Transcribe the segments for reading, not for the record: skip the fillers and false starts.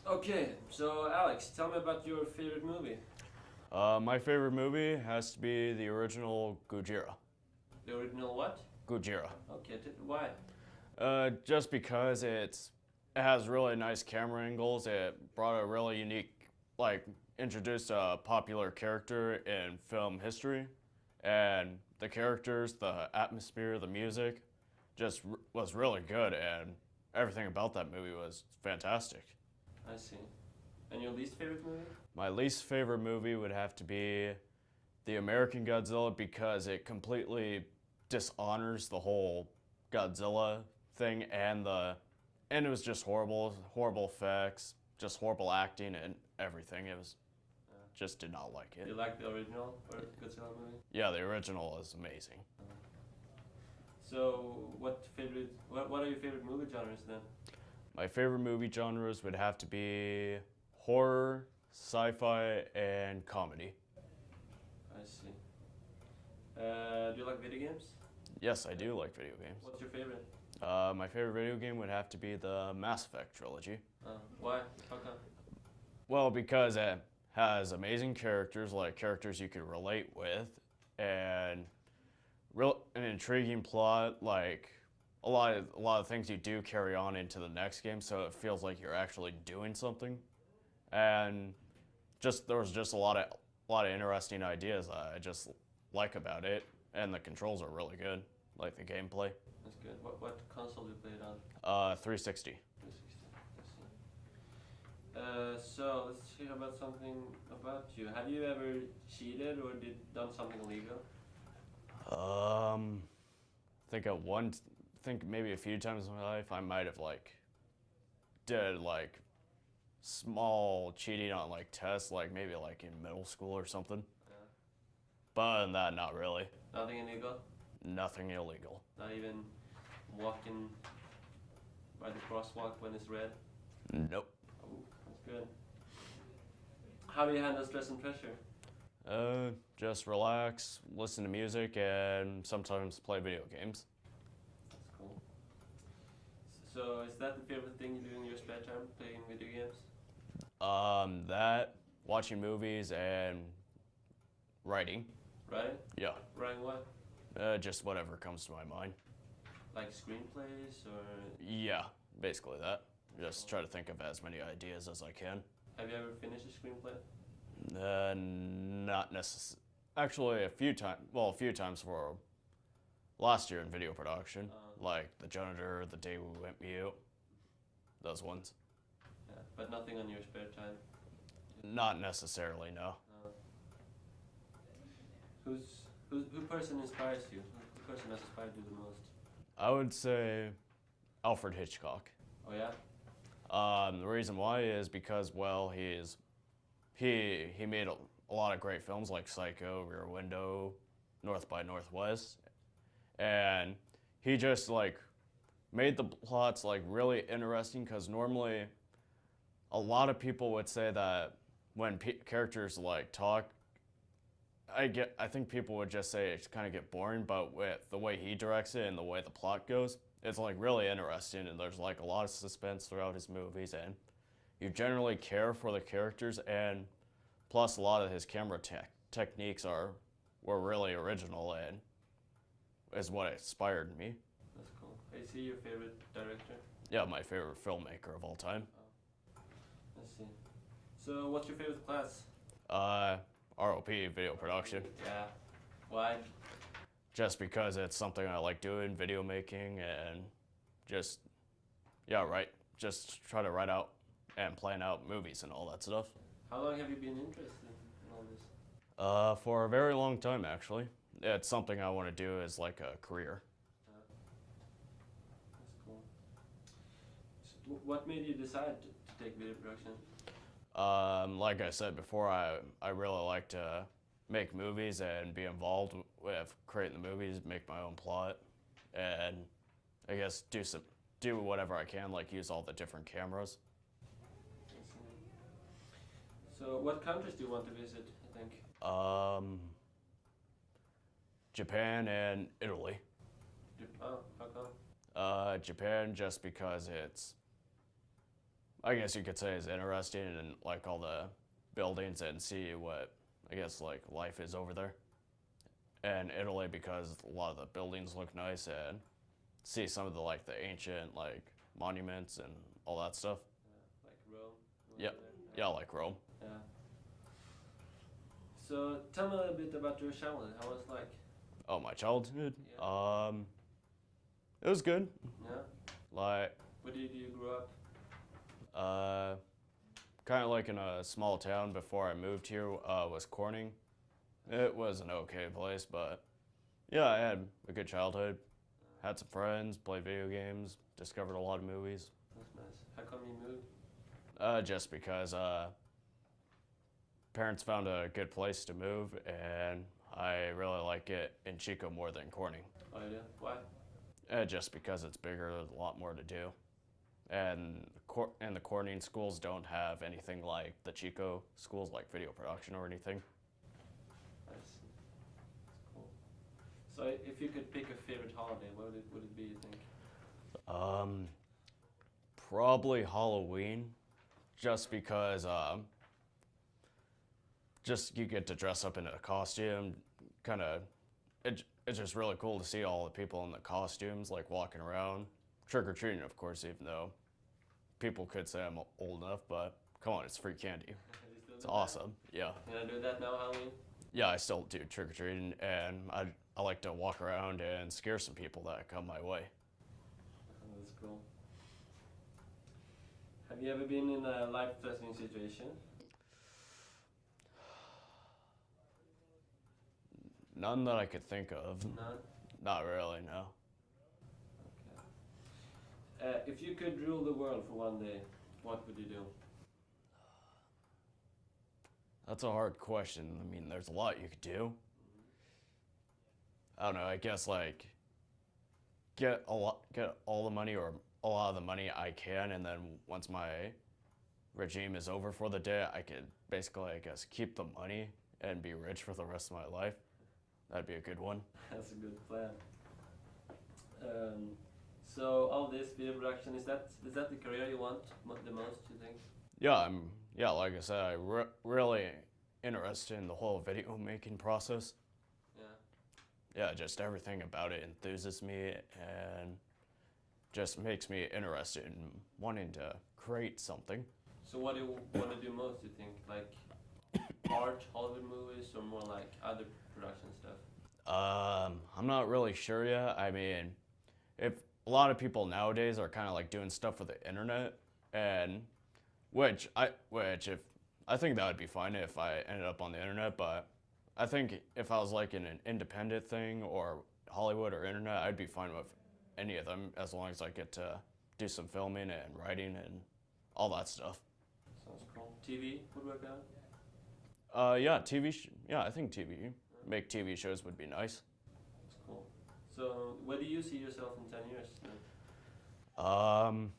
Okay, so Alex, tell me about your favorite movie. My favorite movie has to be the original Gojira. The original what? Gojira. Okay, why? Just because it has really nice camera angles. It brought a really unique, like, introduced a popular character in film history, and the characters, the atmosphere, the music, just was really good, and everything about that movie was fantastic. I see. And your least favorite movie? My least favorite movie would have to be the American Godzilla because it completely dishonors the whole Godzilla thing and it was just horrible effects, just horrible acting and everything. It was just did not like it. You like the original or Godzilla movie? Yeah, the original is amazing. So, what are your favorite movie genres then? My favorite movie genres would have to be horror, sci-fi, and comedy. I see. Do you like video games? Yes, I do like video games. What's your favorite? My favorite video game would have to be the Mass Effect trilogy. Why? How come? Well, because it has amazing characters, like characters you could relate with, and an intriguing plot, like a lot of things you do carry on into the next game, so it feels like you're actually doing something. And there was just a lot of interesting ideas I just like about it, and the controls are really good, like the gameplay. That's good. What console do you play it on? 360. 360. I see. So let's hear about something about you. Have you ever cheated or done something illegal? Think maybe a few times in my life I might have did small cheating on like tests, like maybe like in middle school or something. Yeah. But other than that, not really. Nothing illegal? Nothing illegal. Not even walking by the crosswalk when it's red? Nope. Oh, that's good. How do you handle stress and pressure? Just relax, listen to music, and sometimes play video games. That's cool. So is that the favorite thing you do in your spare time, playing video games? Watching movies and writing. Writing? Yeah. Writing what? Just whatever comes to my mind. Like screenplays or? Yeah, basically that. Just try to think of as many ideas as I can. Have you ever finished a screenplay? Not necessarily. Actually, a few times. Well, a few times for last year in video production, like The Janitor, The Day We Went Mute, those ones. Yeah, but nothing on your spare time. Not necessarily, no. Who person inspires you? Who person has inspired you the most? I would say Alfred Hitchcock. Oh yeah. The reason why is because, well, he made a lot of great films like Psycho, Rear Window, North by Northwest, and he just made the plots really interesting, because normally a lot of people would say that when characters talk, I think people would just say it kind of get boring, but with the way he directs it and the way the plot goes, it's really interesting, and there's a lot of suspense throughout his movies, and you generally care for the characters, and plus a lot of his camera techniques were really original and is what inspired me. That's cool. Is he your favorite director? Yeah, my favorite filmmaker of all time. I see. So what's your favorite class? ROP, video production. Yeah. Why? Just because it's something I like doing, video making, and just try to write out and plan out movies and all that stuff. How long have you been interested in all this? For a very long time, actually. It's something I want to do as a career. That's cool. So what made you decide to take video production? Like I said before, I really like to make movies and be involved with creating the movies, make my own plot, and I guess do whatever I can, use all the different cameras. So what countries do you want to visit, I think? Japan and Italy. Oh, how come? Japan just because I guess you could say is interesting and like all the buildings and see what I guess like life is over there. And Italy because a lot of the buildings look nice and see some of the like the ancient like monuments and all that stuff. Like Rome. Yeah, yeah, like Rome. Yeah. So tell me a little bit about your childhood. How was it like? Oh, my childhood. Yeah. It was good. Yeah. Like, Where did you grow up? kind of like in a small town before I moved here was Corning. It was an okay place, but yeah, I had a good childhood. Had some friends, played video games, discovered a lot of movies. That's nice. How come you moved? Just because parents found a good place to move, and I really like it in Chico more than Corning. Oh, you do? Why? Just because it's bigger, there's a lot more to do. And the Corning schools don't have anything like the Chico schools, like video production or anything. Nice. That's cool. So if you could pick a favorite holiday, what would it be, you think? Probably Halloween, just because just you get to dress up in a costume. Kind of, it's just really cool to see all the people in the costumes like walking around, trick or treating, of course. Even though people could say I'm old enough, but come on, it's free candy. It's awesome. Yeah. Can I do that now, Halloween? Yeah, I still do trick or treating, and I like to walk around and scare some people that come my way. That's cool. Have you ever been in a life-threatening situation? None that I could think of. None? Not really, no. Okay. If you could rule the world for one day, what would you do? That's a hard question. I mean, there's a lot you could do. I don't know. I guess like get all the money or a lot of the money I can, and then once my regime is over for the day, I could basically, I guess, keep the money and be rich for the rest of my life. That'd be a good one. That's a good plan. So all this video production, is that the career you want the most, you think? Yeah, like I said, I'm really interested in the whole video making process. Yeah. Yeah, just everything about it enthuses me and just makes me interested in wanting to create something. So what do you want to do most, you think? Like art, Hollywood movies, or more like other production stuff? I'm not really sure yet. I mean, if a lot of people nowadays are kind of like doing stuff for the internet, and which I think that would be fine if I ended up on the internet, but I think if I was like in an independent thing or Hollywood or internet, I'd be fine with any of them as long as I get to do some filming and writing and all that stuff. Sounds cool. TV would work out? Yeah, yeah, I think make TV shows would be nice. That's cool. So where do you see yourself in 10 years then?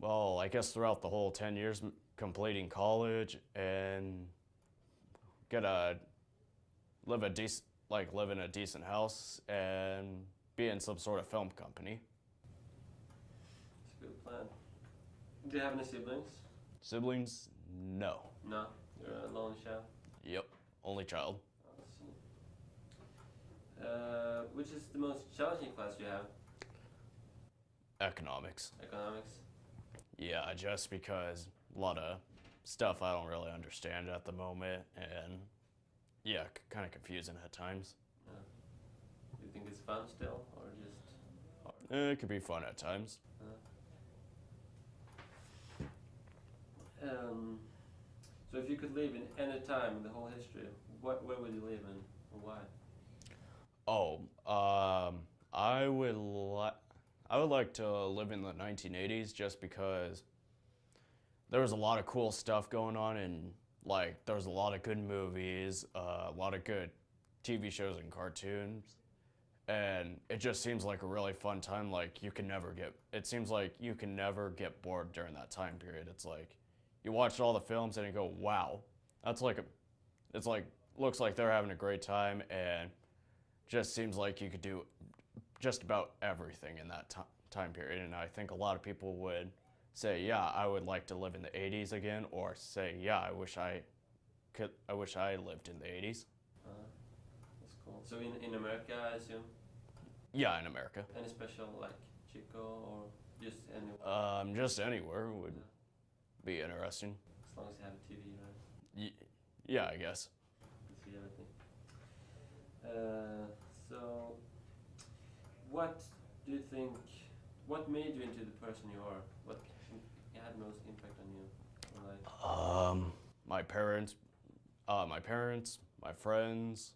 Well, I guess throughout the whole 10 years, completing college and live in a decent house and be in some sort of film company. That's a good plan. Do you have any siblings? Siblings? No. No, you're a lone child. Yep, only child. Let's see. Which is the most challenging class you have? Economics. Economics? Yeah, just because a lot of stuff I don't really understand at the moment, and yeah, kind of confusing at times. Yeah. Do you think it's fun still, or just hard? It could be fun at times. So if you could live in any time in the whole history, where would you live and why? Oh, I would like to live in the 1980s just because there was a lot of cool stuff going on, and like there was a lot of good movies, a lot of good TV shows and cartoons, and it just seems like a really fun time. Like it seems like you can never get bored during that time period. It's like you watch all the films and you go, wow, looks like they're having a great time, and just seems like you could do just about everything in that time period. And I think a lot of people would say, yeah, I would like to live in the 80s again, or say, yeah, I wish I lived in the 80s. That's cool. So in America, I assume? Yeah, in America. Any special, like Chico or just anywhere? Just anywhere would be interesting. As long as you have a TV, right? Yeah, I guess. You can see everything. So, what do you think? What made you into the person you are? What had most impact on you? Or like, My parents, my friends.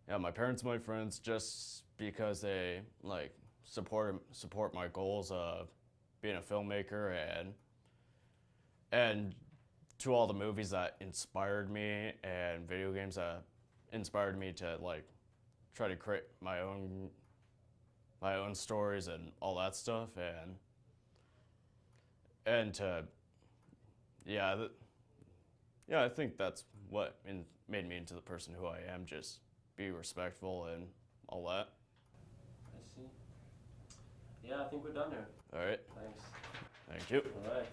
Yeah, my parents, my friends, just because they like support my goals of being a filmmaker and to all the movies that inspired me and video games that inspired me to like try to create my own stories and all that stuff and to I think that's what made me into the person who I am. Just be respectful and all that. I see. Yeah, I think we're done here. All right. Thanks. Thank you. All right.